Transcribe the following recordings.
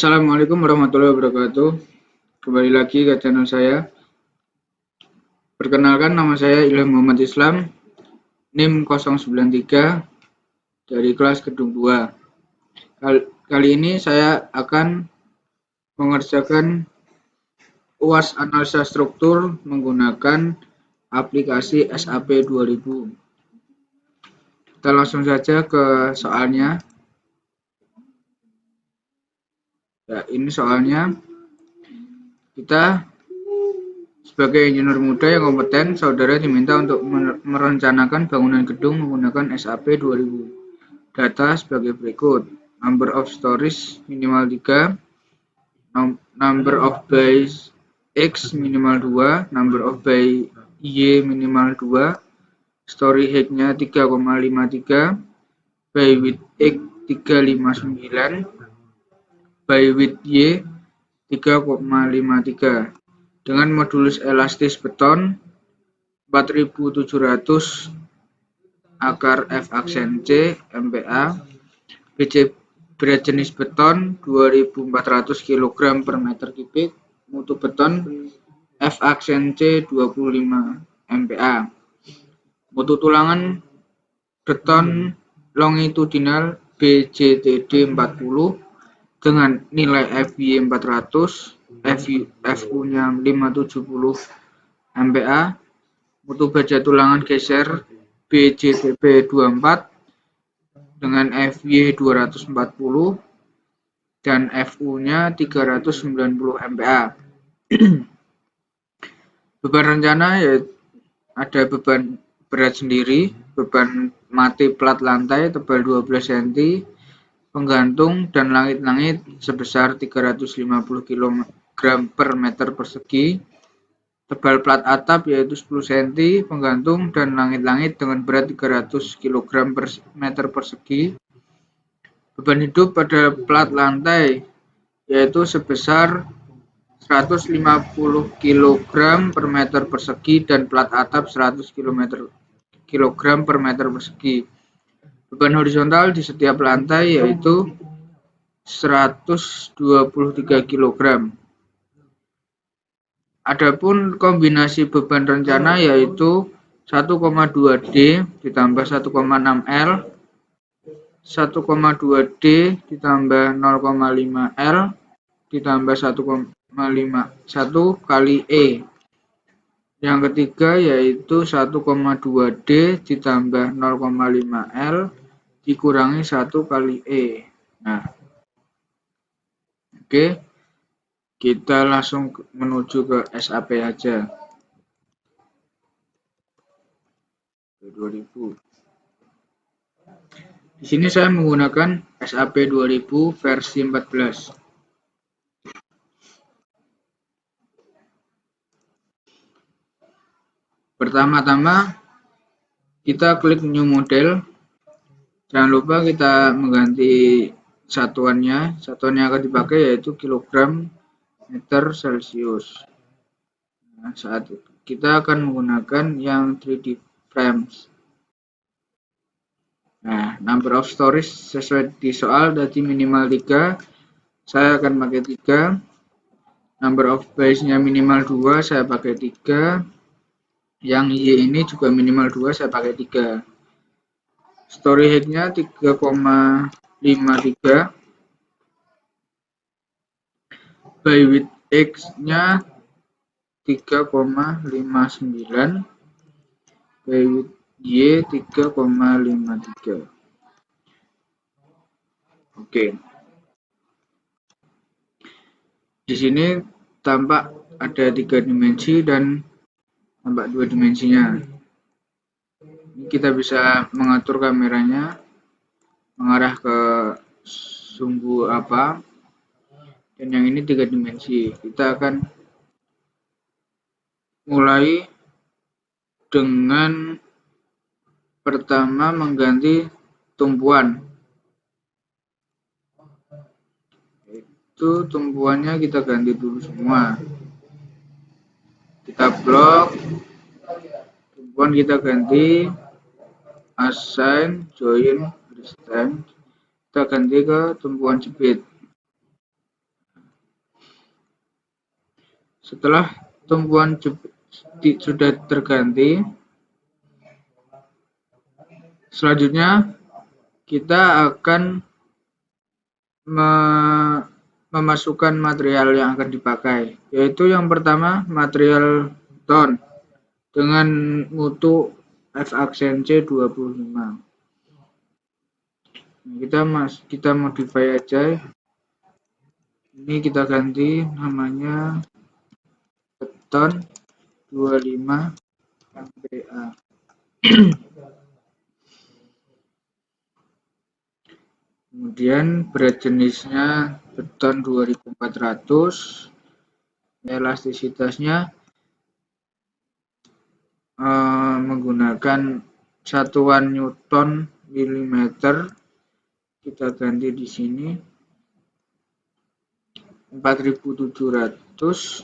Assalamualaikum warahmatullahi wabarakatuh. Kembali lagi ke channel saya. Perkenalkan, nama saya Ilham Muhammad Islam, NIM 093 dari kelas Gedung 2. Kali ini saya akan mengerjakan UAS analisa struktur menggunakan aplikasi SAP 2000. Kita langsung saja ke soalnya. Ya, ini soalnya. Kita sebagai insinyur muda yang kompeten, saudara diminta untuk merencanakan bangunan gedung menggunakan SAP 2000. Data sebagai berikut: number of stories minimal 3, number of bays X minimal 2, number of bay Y minimal 2, story height-nya 3,53, bay width X 359, bay width Y 3,53 dengan modulus elastis beton 4700 akar F aksen C MPa, BC berat jenis beton 2400 kg per meter kubik, mutu beton F aksen C 25 MPa, mutu tulangan beton longitudinal BJTD 40 dengan nilai FY 400, FU-nya 570 MPa, mutu baja tulangan geser BJTB 24 dengan FY 240 dan FU-nya 390 MPa. Beban rencana ya ada beban berat sendiri, beban mati plat lantai tebal 12 cm, penggantung dan langit-langit sebesar 350 kg per meter persegi, tebal plat atap yaitu 10 cm, penggantung dan langit-langit dengan berat 300 kg per meter persegi, beban hidup pada plat lantai yaitu sebesar 150 kg per meter persegi dan plat atap 100 kg per meter persegi. Beban horizontal di setiap lantai yaitu 123 kg. Adapun kombinasi beban rencana yaitu 1,2D ditambah 1,6L, 1,2D ditambah 0,5L ditambah 1,51 kali E. Yang ketiga yaitu 1,2D ditambah 0,5L dikurangi 1 kali E. Nah, oke, kita langsung menuju ke SAP aja. 2000. Di sini saya menggunakan SAP 2000 versi 14. Pertama-tama kita klik new model. Jangan lupa kita mengganti satuannya. Satuan yang akan dipakai yaitu kilogram meter Celsius. Nah, saat kita akan menggunakan yang 3D frames. Nah, number of stories sesuai di soal tadi minimal 3. Saya akan pakai 3. Number of bays-nya minimal 2, saya pakai 3. Yang Y ini juga minimal 2, saya pakai 3. Story height-nya 3,53. By width X-nya 3,59. By width Y 3,53. Oke. Di sini tampak ada 3 dimensi dan tampak 2 dimensinya. Kita bisa mengatur kameranya mengarah ke sumbu apa, dan yang ini 3 dimensi. Kita akan mulai dengan pertama mengganti tumpuan. Itu tumpuannya kita ganti dulu semua. Kita blok, tumpuan kita ganti, assign, join, restant. Kita ganti ke tumpuan jepit. Setelah tumpuan sudah terganti, selanjutnya kita akan memasukkan material yang akan dipakai, yaitu yang pertama material beton dengan mutu F-aksen C 25. Kita modify aja. Ini kita ganti namanya beton 25 MPa. Kemudian berat jenisnya beton 2400. Elastisitasnya menggunakan satuan Newton milimeter. Kita ganti di sini 4700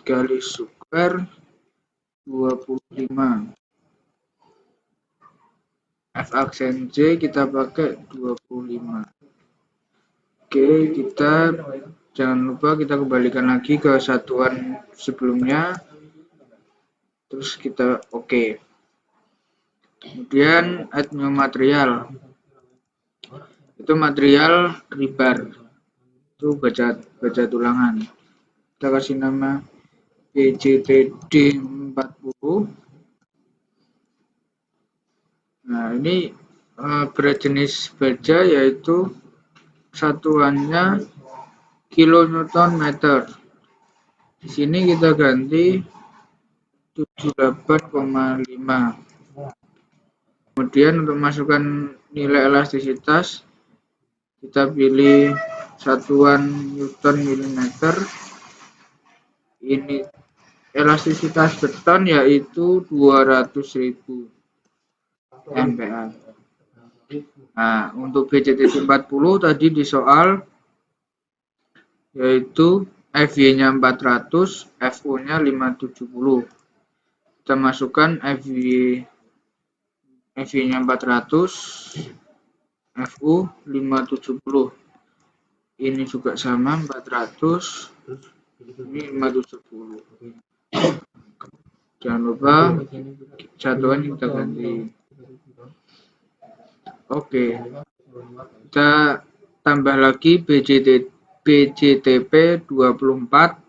kali square 25. F-aksen C kita pakai 25. Oke, kita jangan lupa kita kembalikan lagi ke satuan sebelumnya. Terus kita oke. Kemudian add new material. Itu material rebar. Itu baja tulangan. Kita kasih nama BJTD 40. Nah, ini berat jenis baja yaitu satuannya kilonewton meter. Di sini kita ganti 78,5. Kemudian untuk masukkan nilai elastisitas, kita pilih satuan Newton milimeter. Ini elastisitas beton yaitu 200.000 MPa. Nah, untuk BJTD 40 tadi di soal yaitu FY-nya 400, FU-nya 570. Kita masukkan FY-nya 400, FU 570. Ini juga sama 400, ini 570. Jangan lupa satuan kita ganti. Oke, kita tambah lagi BJTP 24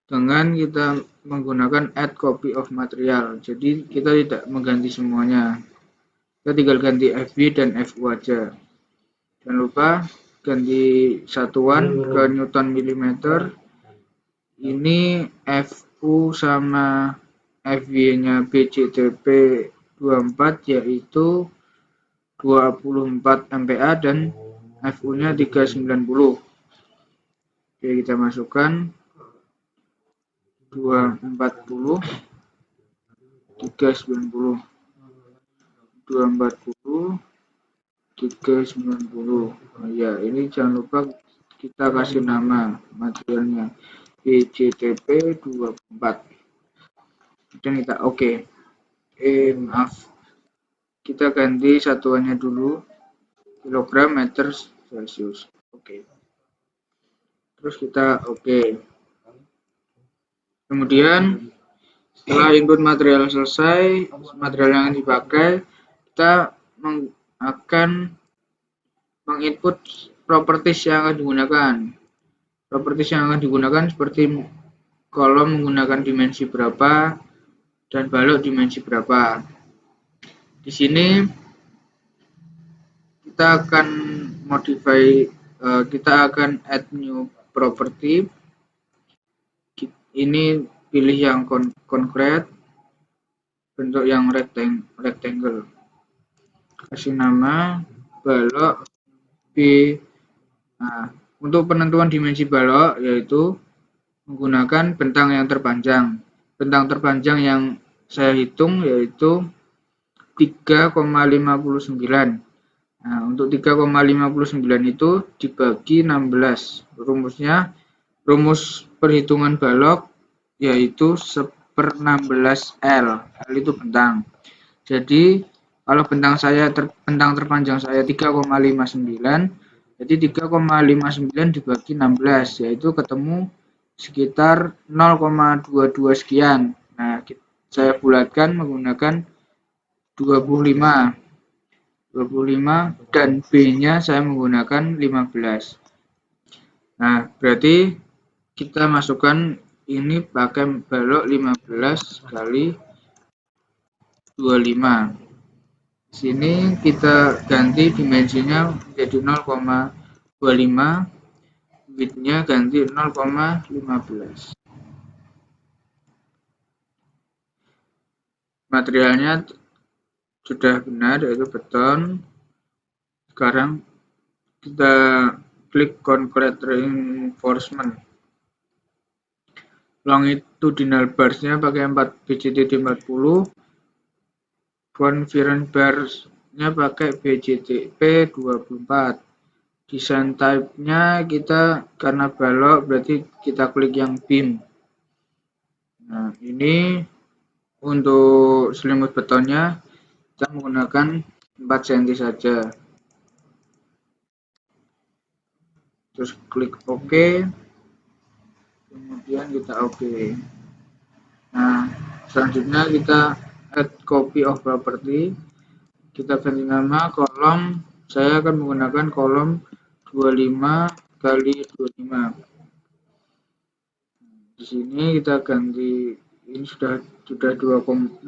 dengan kita menggunakan add copy of material. Jadi kita tidak mengganti semuanya. Kita tinggal ganti FB dan FU aja. Jangan lupa ganti satuan ke Newton milimeter. Ini FU sama FY-nya BJTP 24 yaitu 24 MPa dan FU-nya 390. Oke, kita masukkan 240, 390, 240, 390. Ya, ini jangan lupa kita kasih nama materialnya BJTP 24. Dan kita oke. Maaf. Kita ganti satuannya dulu kilogram meter Celcius. Oke. Terus kita oke. Kemudian setelah input material selesai, material yang dipakai, kita akan menginput properties yang akan digunakan. Properties yang akan digunakan seperti kolom menggunakan dimensi berapa dan balok dimensi berapa. Di sini kita akan modify, kita akan add new property. Ini pilih yang concrete, bentuk yang rectangle. Kasih nama balok B. Nah, untuk penentuan dimensi balok yaitu menggunakan bentang yang terpanjang. Bentang terpanjang yang saya hitung yaitu 3,59. Nah, untuk 3,59 itu dibagi 16. Rumus perhitungan balok yaitu 1/16 L. L itu bentang. Jadi kalau bentang terpanjang saya 3,59, jadi 3,59 dibagi 16 yaitu ketemu sekitar 0,22 sekian. Nah, saya bulatkan menggunakan 25 dan B-nya saya menggunakan 15. Nah, berarti kita masukkan ini pakai balok 15 kali 25. Sini kita ganti dimensinya menjadi 0,25, width-nya ganti 0,15. Materialnya sudah benar, yaitu beton. Sekarang kita klik concrete reinforcement. Longitudinal bars-nya pakai 4 BCTD 40. Conference bars-nya pakai BCTP 24. Design type-nya kita karena balok berarti kita klik yang beam. Nah, ini untuk selimut betonnya kita menggunakan 4 cm saja. Terus klik OK. Kemudian kita OK. Nah, selanjutnya kita add copy of property. Kita ganti nama kolom. Saya akan menggunakan kolom 25 kali 25. Di sini kita ganti, ini sudah 0,25.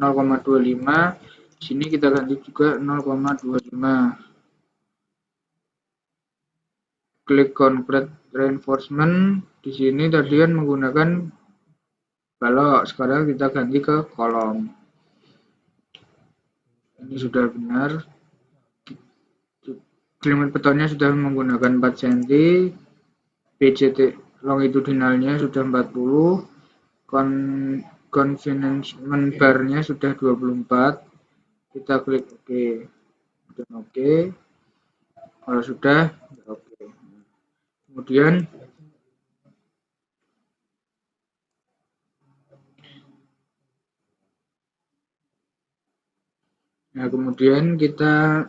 Di sini kita ganti juga 0,25. Klik concrete reinforcement. Di sini tadi kan menggunakan balok, sekarang kita ganti ke kolom. Ini sudah benar. Selimut betonnya sudah menggunakan 4 cm. BCT longitudinalnya sudah 40. Confinement bar-nya sudah 24. Kita klik OK. Dan OK. Kalau sudah, OK. Kemudian kita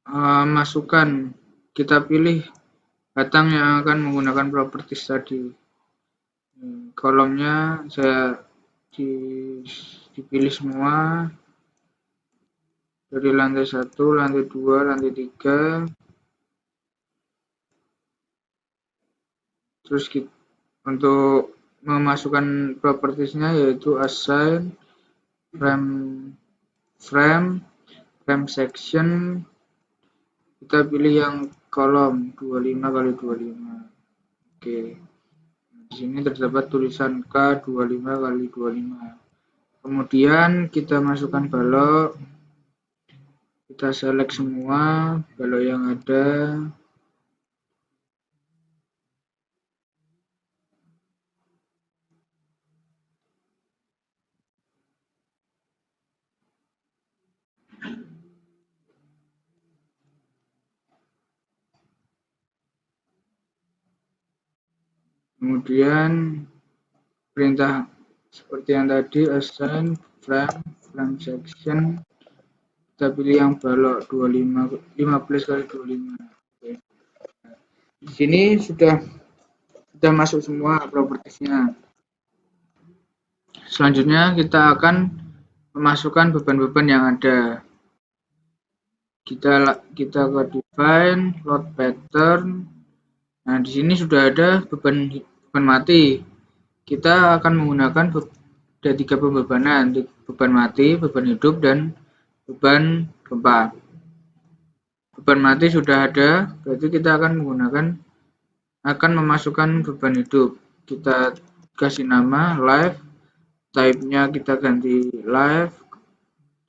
masukkan, kita pilih batang yang akan menggunakan properties tadi. Kolomnya saya dipilih semua dari lantai 1, lantai 2, lantai 3. Terus untuk memasukkan propertiesnya yaitu assign, frame section. Kita pilih yang kolom 25 kali 25. Oke. Di sini terdapat tulisan K 25 kali 25. Kemudian kita masukkan balok. Kita select semua balok yang ada. Kemudian perintah seperti yang tadi, assign frame section. Kita pilih yang balok 15 kali 25. Oke. Di sini sudah masuk semua propertiesnya. Selanjutnya kita akan memasukkan beban-beban yang ada. Kita ke define load pattern. Nah, di sini sudah ada beban mati. Kita akan menggunakan ada 3 pembebanan, beban mati, beban hidup, dan beban gempa. Beban mati sudah ada, berarti kita akan memasukkan beban hidup. Kita kasih nama live, type-nya kita ganti live,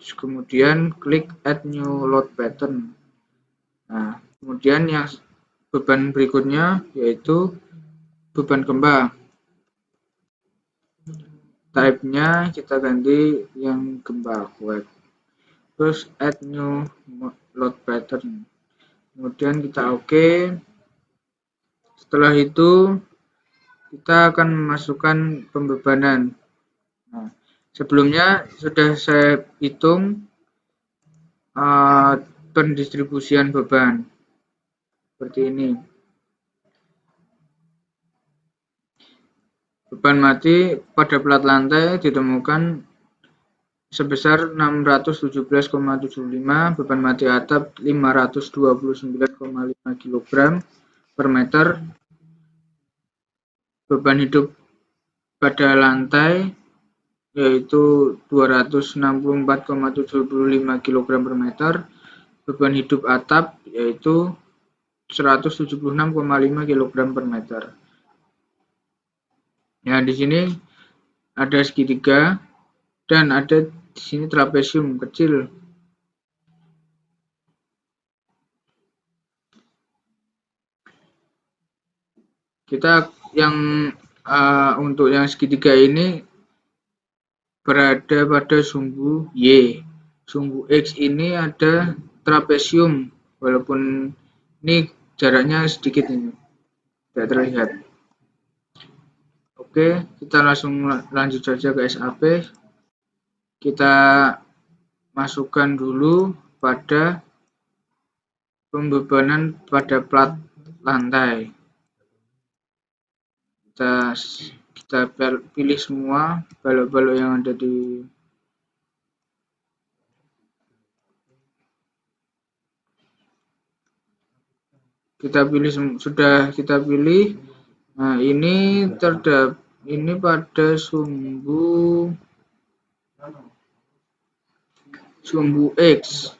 terus kemudian klik add new load pattern. Nah, kemudian yang beban berikutnya yaitu beban gempa. Type-nya kita ganti yang gempa web. Terus add new load pattern. Kemudian kita OK. Setelah itu kita akan memasukkan pembebanan. Nah, sebelumnya sudah saya hitung pendistribusian beban seperti ini. Beban mati pada plat lantai ditemukan sebesar 617,75, beban mati atap 529,5 kg per meter, beban hidup pada lantai yaitu 264,75 kg per meter, beban hidup atap yaitu 176,5 kg per meter. Ya, di sini ada segitiga dan ada di sini trapesium kecil. Kita yang untuk yang segitiga ini berada pada sumbu Y. Sumbu X ini ada trapesium, walaupun ini jaraknya sedikit ini, tidak terlihat. Oke, kita langsung lanjut saja ke SAP. Kita masukkan dulu pada pembebanan pada plat lantai. Kita pilih semua balok-balok yang ada di sudah kita pilih. Nah, ini pada sumbu X.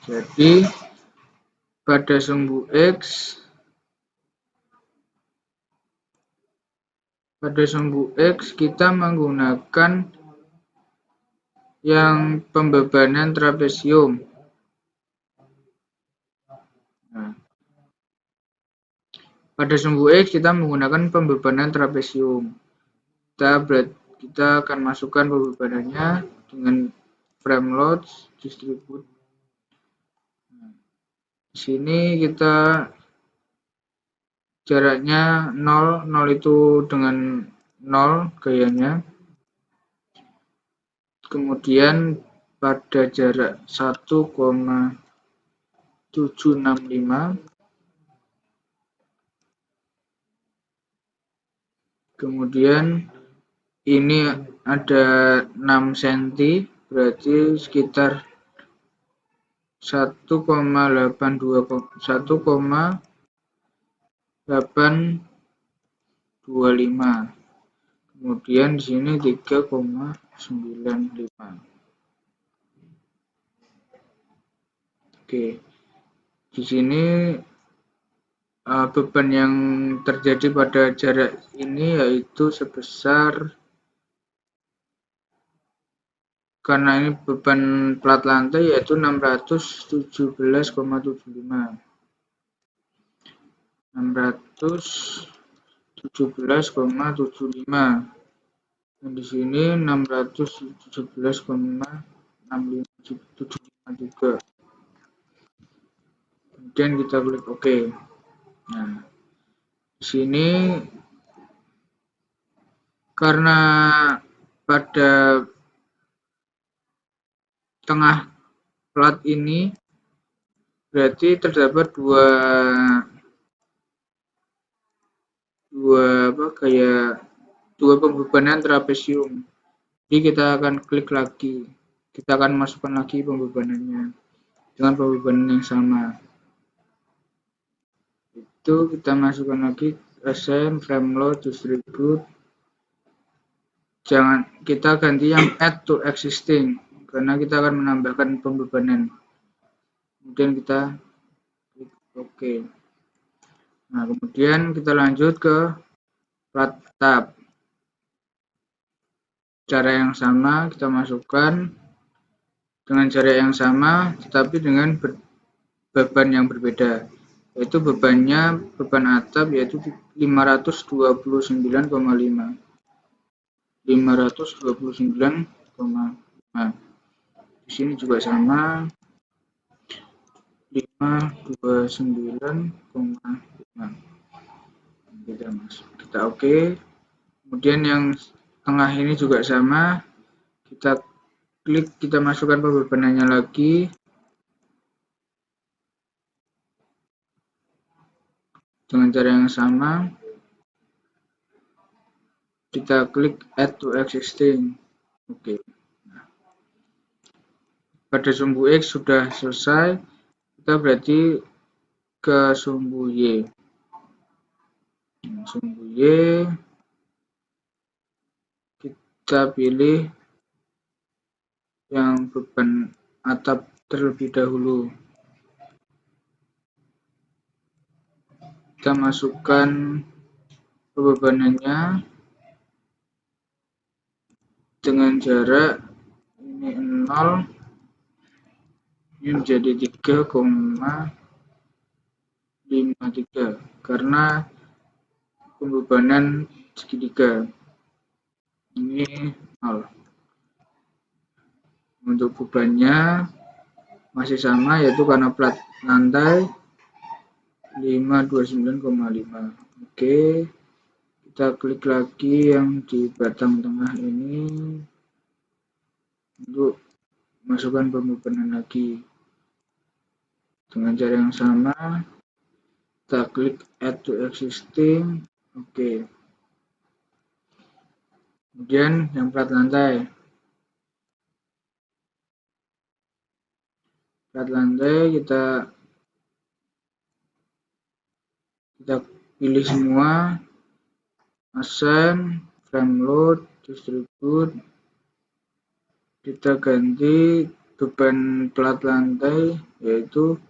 Jadi pada sumbu X kita menggunakan yang pembebanan trapesium. Nah, pada sumbu X kita menggunakan pembebanan trapesium. Kita akan masukkan pembebanannya dengan frame load distribute. Di sini kita jaraknya 0 itu dengan 0 gayanya. Kemudian pada jarak 1,765, kemudian ini ada 6 cm, berarti sekitar 1,825. Kemudian di sini 3,95. Oke. Di sini beban yang terjadi pada jarak ini yaitu sebesar, karena ini beban plat lantai, yaitu 617,75. 617,75. Dan di sini 617,6575 juga. Kemudian kita klik OK. Nah, di sini karena pada tengah plat ini berarti terdapat dua pembebanan trapesium. Jadi kita akan klik lagi, kita akan masukkan lagi pembebanannya dengan pembebanan yang sama. Itu kita masukkan lagi assign frame load distribute. Kita ganti yang add to existing karena kita akan menambahkan pembebanan. Kemudian kita klik OK. Nah, kemudian kita lanjut ke plat tab. Cara yang sama kita masukkan dengan cara yang sama, tetapi dengan beban yang berbeda, yaitu beban atap yaitu 529,5. Di sini juga sama, 529,5. Kita OK. Kemudian yang tengah ini juga sama, kita klik, kita masukkan pembebanannya lagi dengan cara yang sama. kita klik add to existing. Oke. Pada sumbu X sudah selesai, kita berarti ke sumbu Y. Sumbu Y kita pilih yang beban atap terlebih dahulu. Kita masukkan pembebanannya dengan jarak ini 0, ini menjadi 3,53 karena pembebanan segitiga. Ini 0. Untuk bebannya masih sama, yaitu karena plat lantai 529,5. Oke, kita klik lagi yang di batang tengah ini untuk masukkan pembebanan lagi dengan cara yang sama. Kita klik add to existing. Oke, kemudian yang plat lantai kita pilih semua, assign, frame load, distribute. Kita ganti beban plat lantai yaitu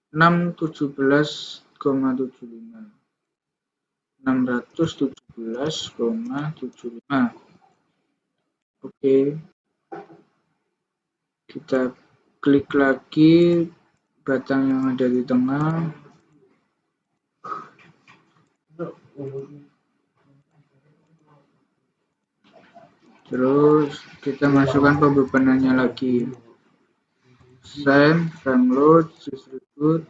617,75. 617,75. Oke, kita klik lagi batang yang ada di tengah. Terus kita masukkan pembebanannya lagi. Send, frame load, distribute,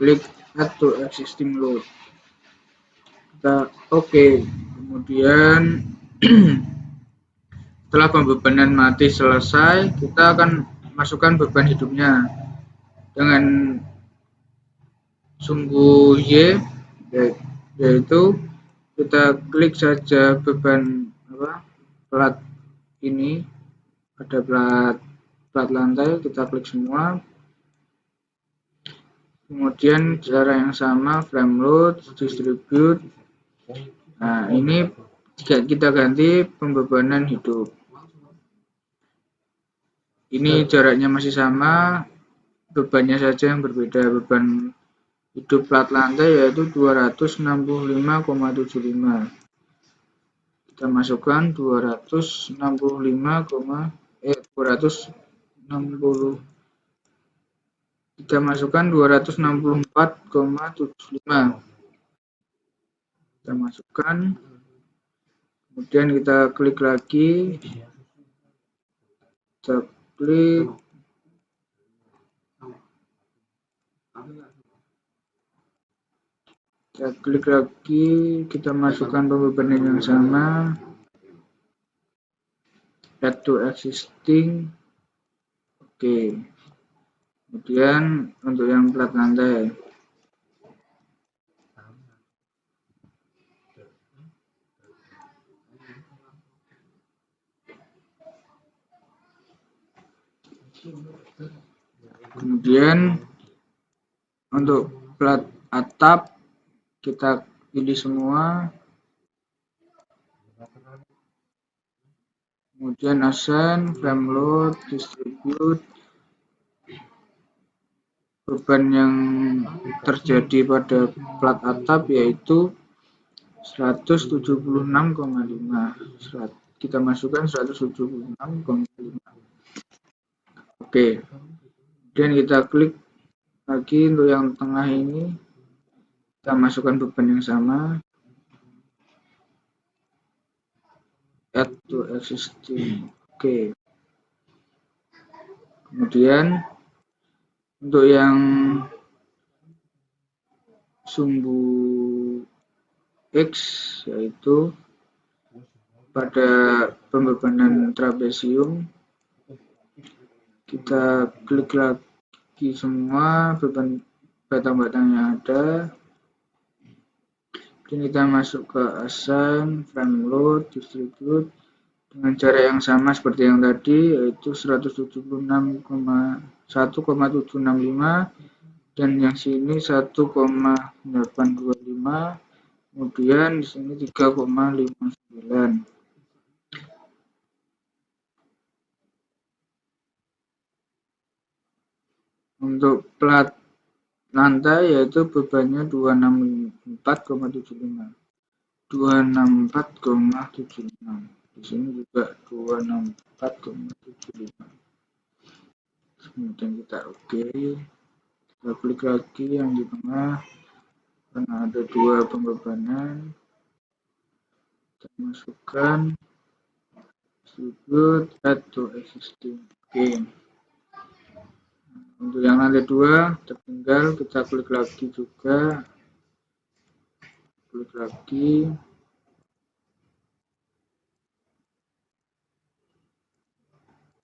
klik add to existing load. Kita oke. Kemudian setelah pembebanan mati selesai, kita akan masukkan beban hidupnya dengan sumbu Y, yaitu kita klik saja beban plat ini, ada plat lantai, kita klik semua. Kemudian cara yang sama, frame load, distribute. Nah, ini kita ganti pembebanan hidup. Ini jaraknya masih sama, bebannya saja yang berbeda. Beban hidup plat lantai yaitu 265,75. Kita masukkan 260. Kita masukkan 264,75. Kita masukkan, kemudian kita klik lagi, kita klik lagi, kita masukkan pembebanan yang sama, add to existing. Oke, kemudian untuk yang plat lantai kemudian untuk plat atap kita pilih semua, kemudian assign, frame load, distribute. Beban yang terjadi pada plat atap yaitu 176,5. Kita masukkan 176,5. Oke, kemudian kita klik lagi untuk yang tengah ini, kita masukkan beban yang sama, add to existing. Oke, kemudian untuk yang sumbu X yaitu pada pembebanan trapesium, kita klik lagi semua beban batang-batang yang ada, Kemudian kita masuk ke assign, frame load, distribute dengan cara yang sama seperti yang tadi, yaitu 176,1,765 dan yang sini 1,825, kemudian di sini 3,59. Untuk plat lantai yaitu bebannya 264,75. 264,76. Di sini juga 264,75. Kemudian kita oke. Kita klik lagi yang di tengah karena ada dua pembebanan. Kita masukkan distribute add to existing. Oke. Untuk yang lantai 2 tertinggal kita klik lagi juga. Klik lagi.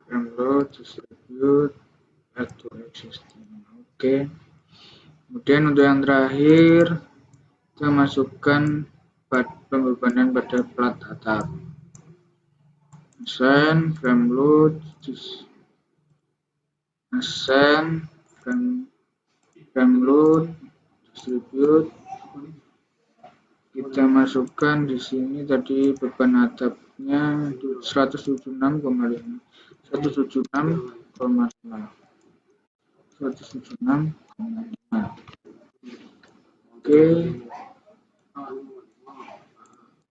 Download, distribute, add to existing. Oke. Kemudian untuk yang terakhir kita masukkan pembebanan pada plat atap. Assign, frame load, assign, frame load, distribute. Kita masukkan di sini tadi beban atapnya 176,5. 176,5. Oke.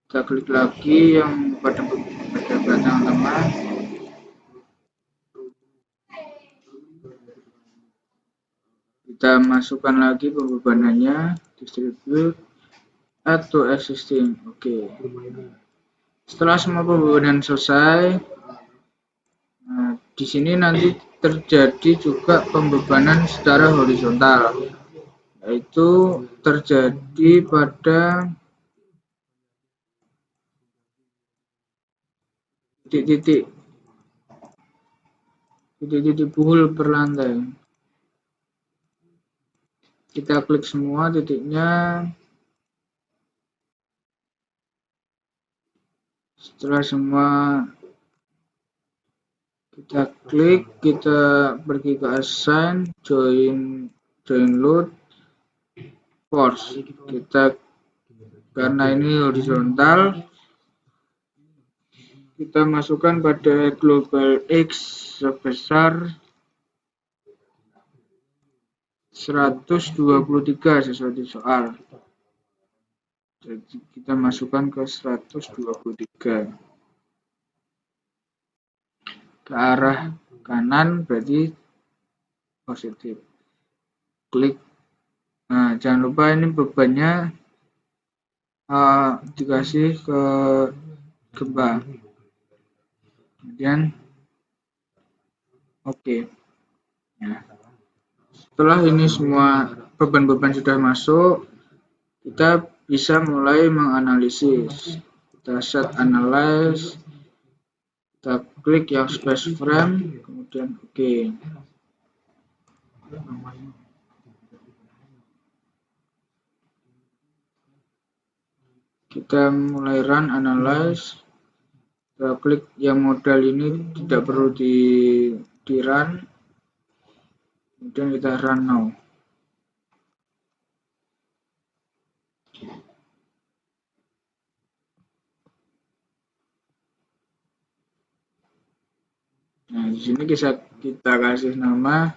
Kita klik lagi yang pada belakang tengah. Kita masukkan lagi pembebanannya, distribute, add to existing. Oke. Setelah semua pembebanan selesai, nah, di sini nanti terjadi juga pembebanan secara horizontal, yaitu terjadi pada titik-titik buhul per lantai. Kita klik semua titiknya. Setelah semua kita klik, kita pergi ke assign, join load, force. Kita karena ini horizontal, kita masukkan pada global X sebesar 123 sesuai di soal. Jadi kita masukkan ke 123. Ke arah kanan berarti positif. Klik. Nah, jangan lupa ini bebannya dikasih ke gempa. Kemudian oke. Nah, setelah ini semua beban-beban sudah masuk, kita bisa mulai menganalisis. Kita set analyze, kita klik yang space frame, kemudian oke. Kita mulai run analyze, kita klik yang modal ini tidak perlu di run, kemudian kita run now. Nah, di sini kita kasih nama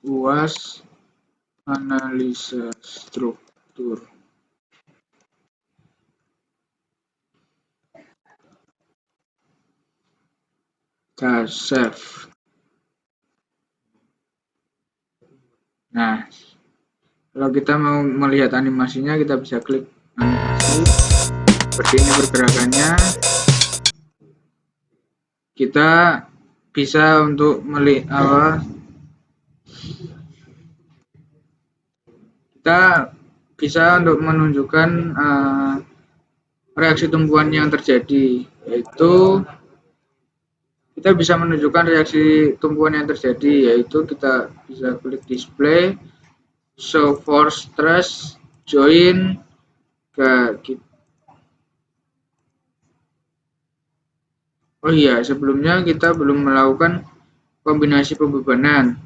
UAS analisa struktur. Kita save. Nah, kalau kita mau melihat animasinya, kita bisa klik animasi. Seperti ini pergerakannya. Kita bisa untuk melihat kita bisa untuk menunjukkan reaksi tumbuhan yang terjadi, yaitu kita bisa menunjukkan reaksi tumbuhan yang terjadi, yaitu kita bisa klik display, show force stress, join ke oh iya, sebelumnya kita belum melakukan kombinasi pembebanan.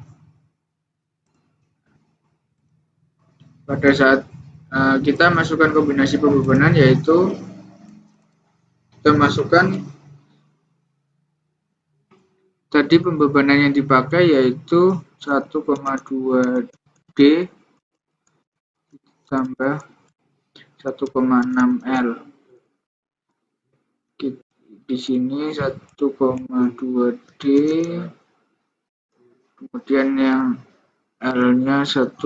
Pada saat kita masukkan kombinasi pembebanan, yaitu kita masukkan tadi pembebanan yang dipakai yaitu 1,2 D tambah 1,6 L. Di sini 1,2 D, kemudian yang L-nya 1,6.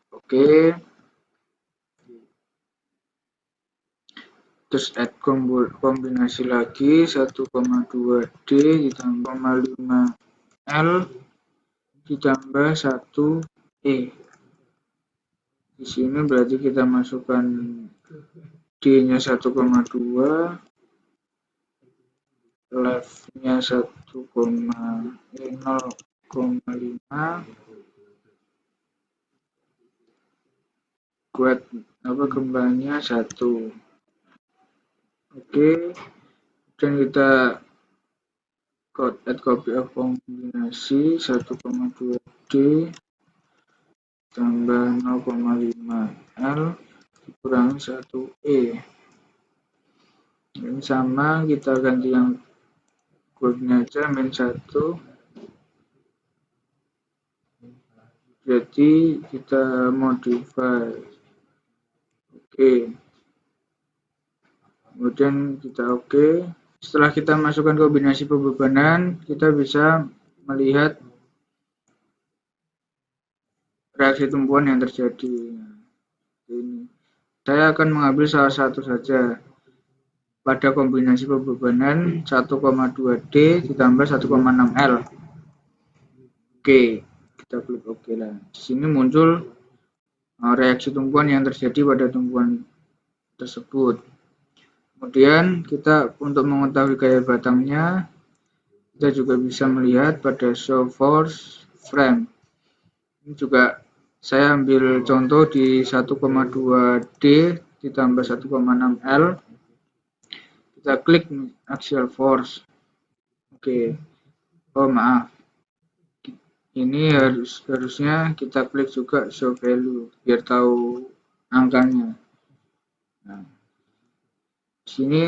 Oke. Terus add kombinasi lagi 1,2 D ditambah 5 L ditambah 1 E. Di sini berarti kita masukkan D-nya 1,2, left-nya 0,5, kuat kembangnya 1. Oke, dan kita add copy of kombinasi 1,2 D tambah 0,5 L dikurangi 1 E. Ini sama, kita ganti yang kodenya aja min 1. Jadi kita modify. Oke. Kemudian kita oke. Setelah kita masukkan kombinasi pembebanan, kita bisa melihat reaksi tumpuan yang terjadi. Ini. Saya akan mengambil salah satu saja. Pada kombinasi pembebanan 1,2 D ditambah 1,6 L. Oke, kita klik oke lah. Di sini muncul reaksi tumpuan yang terjadi pada tumpuan tersebut. Kemudian kita untuk mengetahui gaya batangnya, kita juga bisa melihat pada show force frame. Ini juga saya ambil contoh di 1,2 D ditambah 1,6 L. Kita klik axial force. Oke. Oh maaf. Ini harusnya kita klik juga show value biar tahu angkanya. Nah, di sini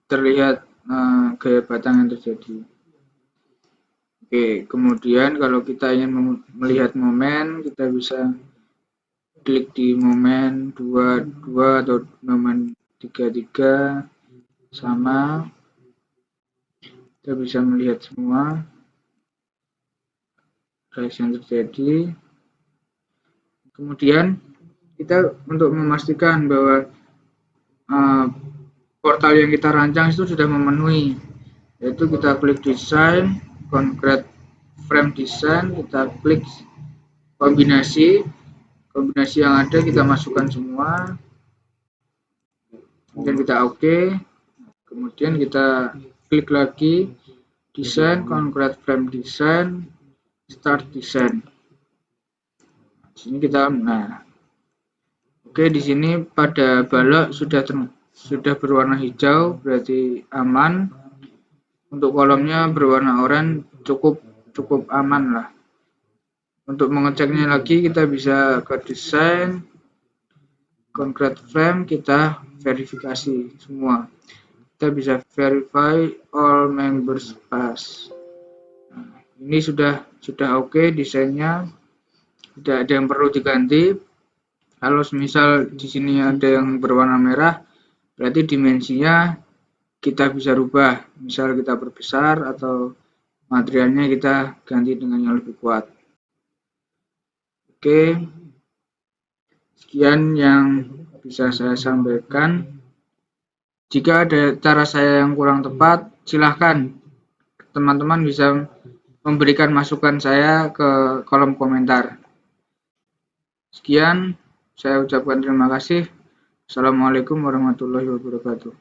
terlihat gaya batang yang terjadi. Oke, kemudian kalau kita ingin melihat momen, kita bisa klik di momen 22 atau momen 33 sama. Kita bisa melihat semua reaksi yang terjadi. Kemudian kita untuk memastikan bahwa portal yang kita rancang itu sudah memenuhi, yaitu kita klik desain, concrete frame design, kita klik kombinasi yang ada kita masukkan semua, kemudian kita oke. Kemudian kita klik lagi desain, concrete frame design, start design. Di sini kita oke, di sini pada balok sudah berwarna hijau, berarti aman. Untuk kolomnya berwarna oranye, cukup aman lah. Untuk mengeceknya lagi kita bisa ke desain, concrete frame, kita verifikasi semua. Kita bisa verify all members pass. Ini sudah oke desainnya, tidak ada yang perlu diganti. Kalau misal di sini ada yang berwarna merah, berarti dimensinya kita bisa rubah. Misal kita perbesar atau materialnya kita ganti dengan yang lebih kuat. Oke, sekian yang bisa saya sampaikan. Jika ada cara saya yang kurang tepat, silahkan teman-teman bisa memberikan masukan saya ke kolom komentar. Sekian, saya ucapkan terima kasih. Assalamualaikum warahmatullahi wabarakatuh.